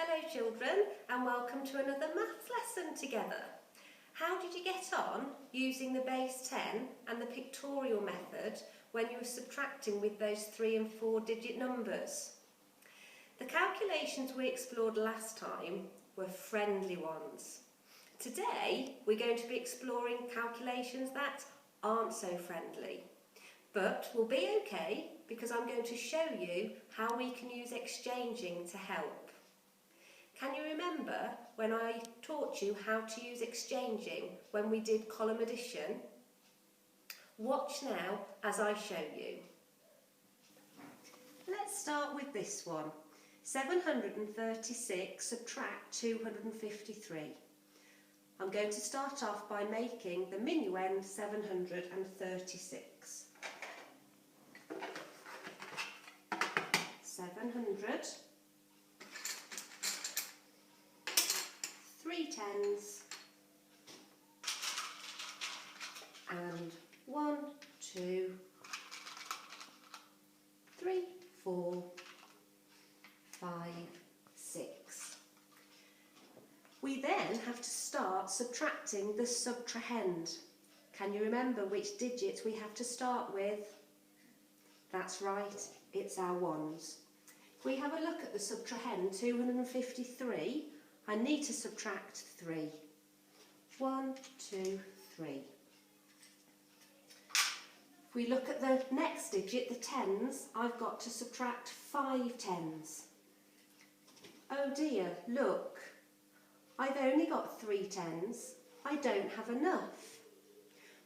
Hello children, and welcome to another maths lesson together. How did you get on using the base 10 and the pictorial method when you were subtracting with those 3 and 4 digit numbers? The calculations we explored last time were friendly ones. Today we're going to be exploring calculations that aren't so friendly, but will be okay because I'm going to show you how we can use exchanging to help. Can you remember when I taught you how to use exchanging when we did column addition? Watch now as I show you. Let's start with this one. 736 subtract 253. I'm going to start off by making the minuend 736. 700, 3 tens, and 1, 2, 3, 4, 5, 6. We then have to start subtracting the subtrahend. Can you remember which digits we have to start with? That's right, it's our ones. If we have a look at the subtrahend 253, I need to subtract 3. 1, 2, 3. If we look at the next digit, the tens, I've got to subtract 5 tens. Oh dear, look, I've only got 3 tens. I don't have enough.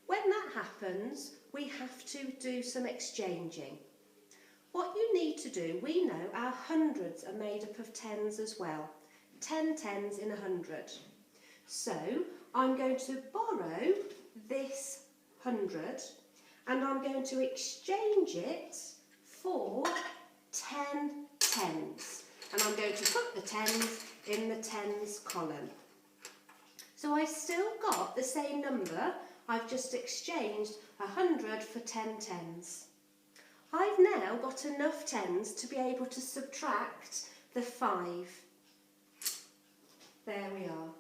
When that happens, we have to do some exchanging. What you need to do, we know our hundreds are made up of tens as well. 10 tens in 100. So I'm going to borrow this 100 and I'm going to exchange it for 10 tens. And I'm going to put the tens in the tens column. So I've still got the same number, I've just exchanged 100 for 10 tens. I've now got enough tens to be able to subtract the 5. There we are.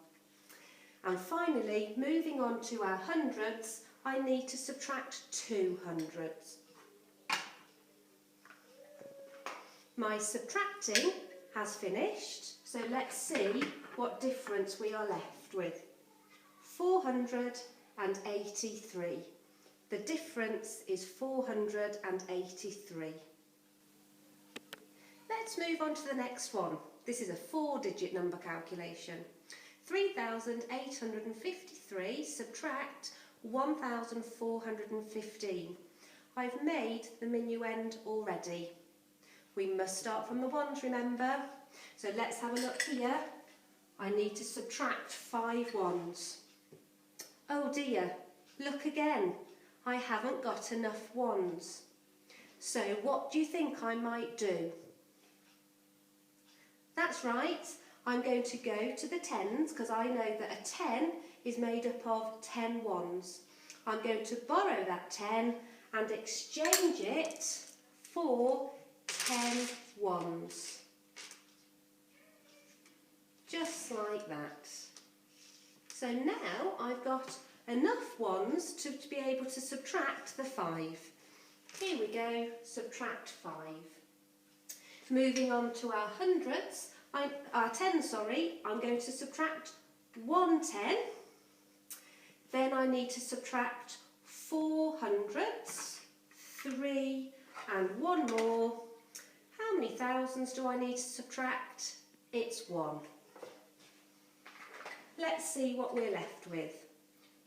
And finally, moving on to our hundreds, I need to subtract 2 hundreds. My subtracting has finished, so let's see what difference we are left with. 483. The difference is 483. Let's move on to the next one. This is a 4-digit number calculation. 3,853 subtract 1,415. I've made the minuend already. We must start from the ones, remember? So let's have a look here. I need to subtract 5 ones. Oh dear, look again. I haven't got enough ones. So what do you think I might do? That's right, I'm going to go to the tens because I know that a 10 is made up of 10 ones. I'm going to borrow that 10 and exchange it for 10 ones. Just like that. So now I've got enough ones to be able to subtract the 5. Here we go, subtract 5. Moving on to our hundreds, our tens, I'm going to subtract 1 10. Then I need to subtract 4 hundreds, 3 and 1 more. How many thousands do I need to subtract? It's 1. Let's see what we're left with.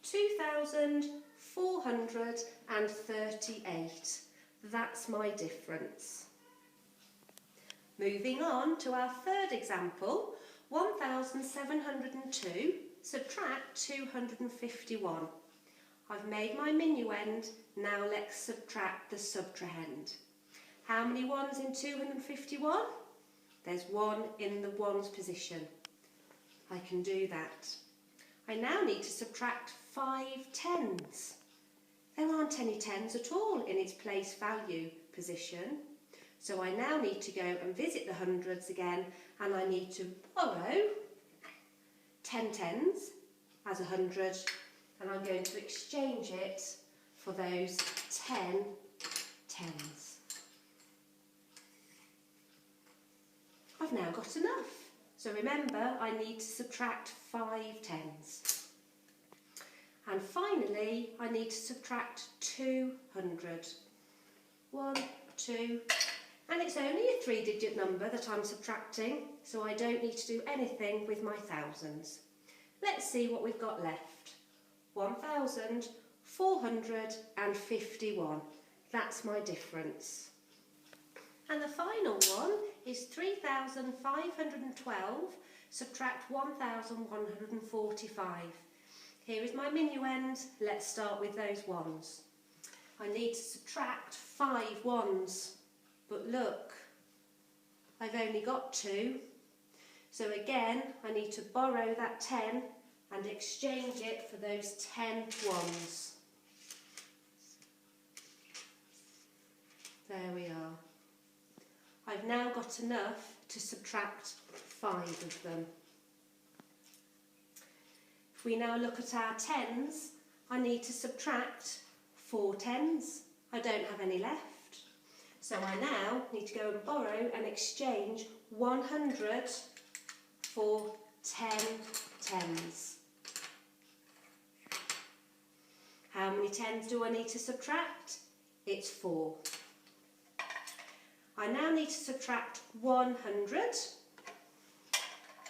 2,438. That's my difference. Moving on to our third example, 1,702 subtract 251. I've made my minuend, now let's subtract the subtrahend. How many ones in 251? There's 1 in the ones position. I can do that. I now need to subtract 5 tens. There aren't any tens at all in its place value position. So I now need to go and visit the hundreds again, and I need to borrow 10 tens as 100, and I'm going to exchange it for those 10 tens. I've now got enough. So remember, I need to subtract 5 tens. And finally, I need to subtract 200. 1, 2, and it's only a 3-digit number that I'm subtracting, so I don't need to do anything with my thousands. Let's see what we've got left. 1,451. That's my difference. And the final one is 3,512 subtract 1,145. Here is my minuend. Let's start with those ones. I need to subtract 5 ones, but look, I've only got 2. So again, I need to borrow that 10 and exchange it for those 10 ones. There we are. I've now got enough to subtract 5 of them. If we now look at our tens, I need to subtract 4 tens. I don't have any left. So I now need to go and borrow and exchange 100 for 10 tens. How many tens do I need to subtract? It's 4. I now need to subtract 100,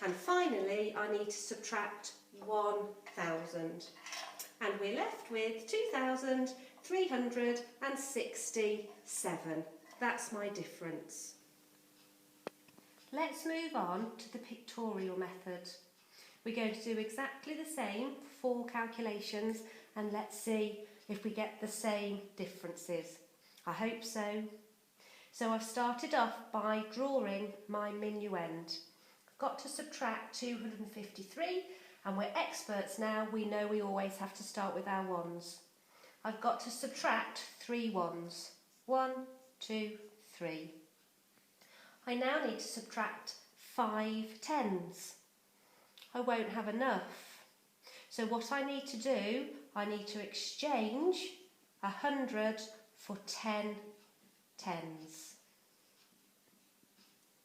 and finally I need to subtract 1,000, and we're left with 2,367. That's my difference. Let's move on to the pictorial method. We're going to do exactly the same 4 calculations, and let's see if we get the same differences. I hope so. So I've started off by drawing my minuend. I've got to subtract 253, and we're experts now, we know we always have to start with our ones. I've got to subtract 3 ones. 1, 2, 3. I now need to subtract 5 tens. I won't have enough. So what I need to do, I need to exchange 100 for 10 tens.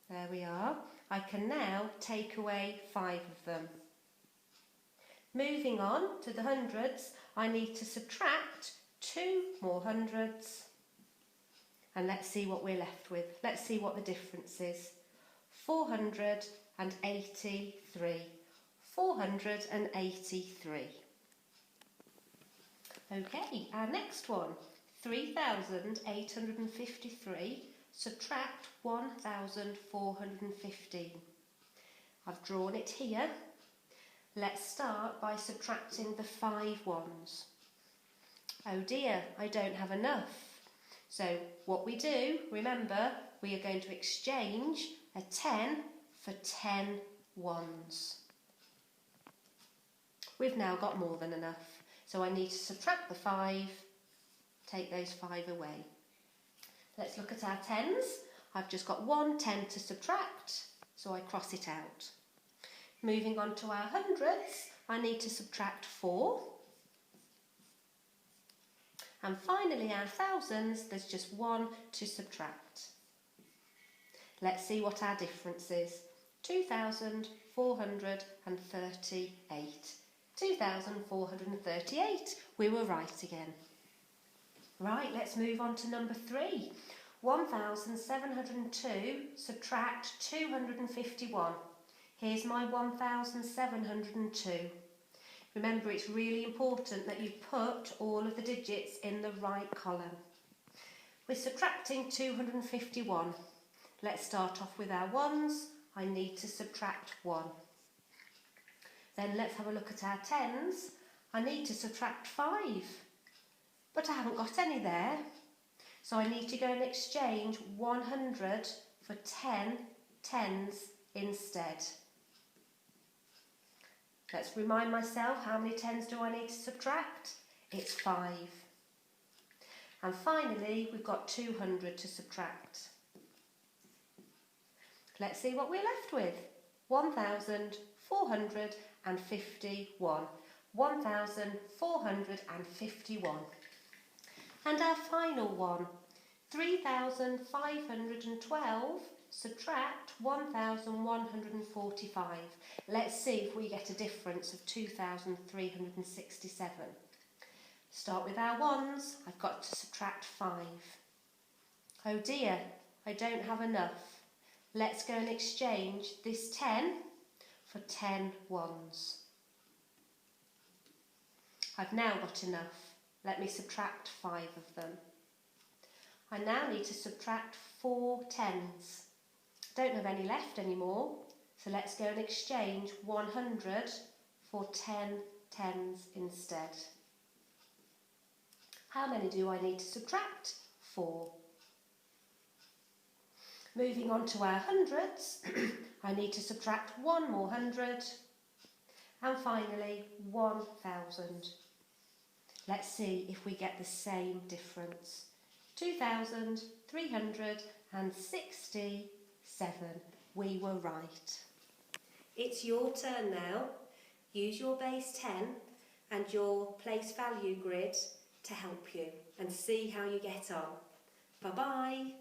There we are. I can now take away 5 of them. Moving on to the hundreds, I need to subtract 2 more hundreds. And let's see what we're left with. Let's see what the difference is. 483. 483. Okay, our next one. 3,853 subtract 1,415. I've drawn it here. Let's start by subtracting the 5 ones. Oh dear, I don't have enough. So what we do, remember, we are going to exchange a 10 for 10 ones. We've now got more than enough. So I need to subtract the 5, take those 5 away. Let's look at our tens. I've just got 1 10 to subtract, so I cross it out. Moving on to our hundreds, I need to subtract 4. And finally our thousands, there's just 1 to subtract. Let's see what our difference is. 2,438. 2,438. We were right again. Right, let's move on to number 3. 1,702 subtract 251. Here's my 1,702. Remember, it's really important that you put all of the digits in the right column. We're subtracting 251. Let's start off with our ones. I need to subtract 1. Then let's have a look at our tens. I need to subtract 5, but I haven't got any there. So I need to go and exchange 100 for 10 tens instead. Let's remind myself, how many tens do I need to subtract? It's 5. And finally, we've got 200 to subtract. Let's see what we're left with. 1,451. 1,451. And our final one, 3,512 subtract 1,145. Let's see if we get a difference of 2,367. Start with our ones. I've got to subtract 5. Oh dear, I don't have enough. Let's go and exchange this 10 for 10 ones. I've now got enough. Let me subtract 5 of them. I now need to subtract 4 10s. Don't have any left anymore, so let's go and exchange 100 for 10 10s instead. How many do I need to subtract? 4. Moving on to our hundreds, I need to subtract 1 more 100, and finally 1,000. Let's see if we get the same difference. 2,367. We were right. It's your turn now. Use your base 10 and your place value grid to help you and see how you get on. Bye-bye.